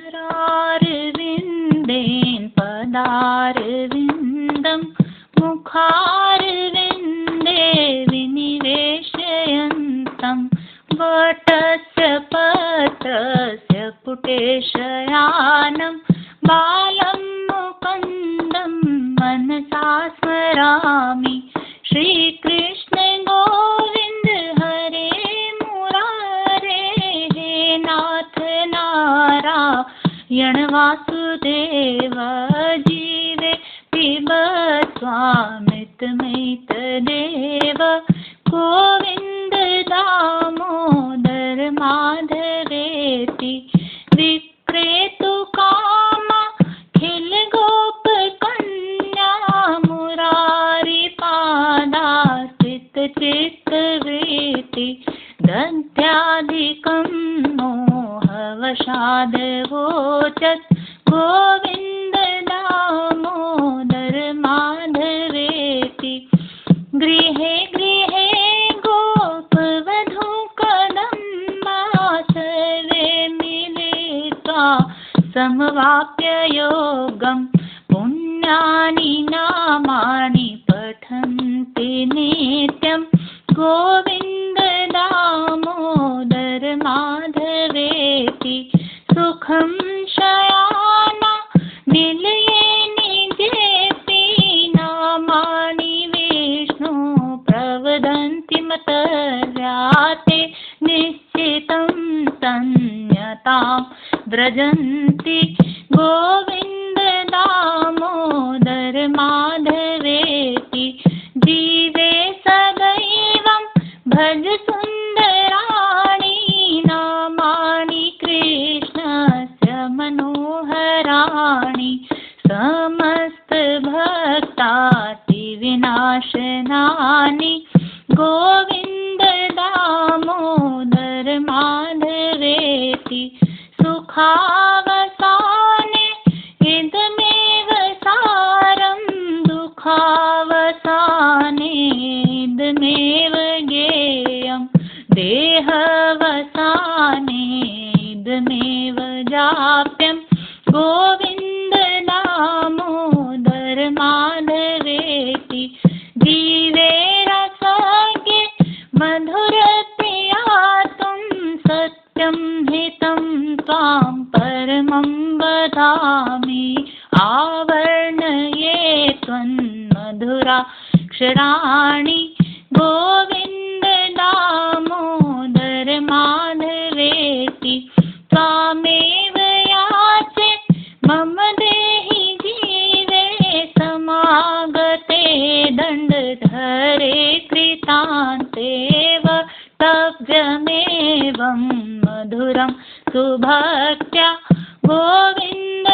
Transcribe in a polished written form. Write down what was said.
करारविन्देन पदारविन्दं मुखारविन्दे विनिवेशयन्तं वटस्य पत्रस्य पुटेशयानं बालं मुकुन्दं मनसा स्मरामि। श्रीकृष्ण गोविन्द हरे मुरारे, हे नाथ नारायण वासुदेव, जीवे पिब स्वामितमितदेव। गोविन्द दामोदर माधवेति विक्रेतु कामा खिल गोप कन्या, मुरारी पादास्थित चित्तवृत्ति दध्याधिकं मोहवशादवोचत्। गोविन्द दामोदर माधवेति गृहे गृहे गोपवधू कदम्बा, सर्वे मिलित्वा समवाप्य योगं पुण्यानि नामानि पठन्ति नित्यं। गोविन्द दामोदर माधवेति सुखं शयाना निलये निजेति, नामानि विष्णु प्रवदन्ति मतर्याते। निश्चितं तन्यतां व्रजन्ति। गोविन्द दामोदर माधवेति जीवे सदैवं भज सुन्दराणि, नामानि कृष्णस्य मनोहराणि। समस्त भक्तातिविनाशनानि, गोविन्द दामोदर माधवेति सुखावसाने इदमेव सारं, दुःखावसाने इदमेव ज्ञेयं। देहावसाने इदमेव जाप्यं। गोविन्द दामोदर माधवेति जीवे रसज्ञे मधुरप्रियातुं, सत्यं हितं त्वां परमं वदामि। आवर्णये त्वन्मधुराक्षराणि, गोविन्द दामोदर माधवेति त्वामेव याचे मम देहि जीवे। समागते दण्डधरे कृतान्तेव, तव्यमेवं मधुरं सुभक्त्या। गोविन्द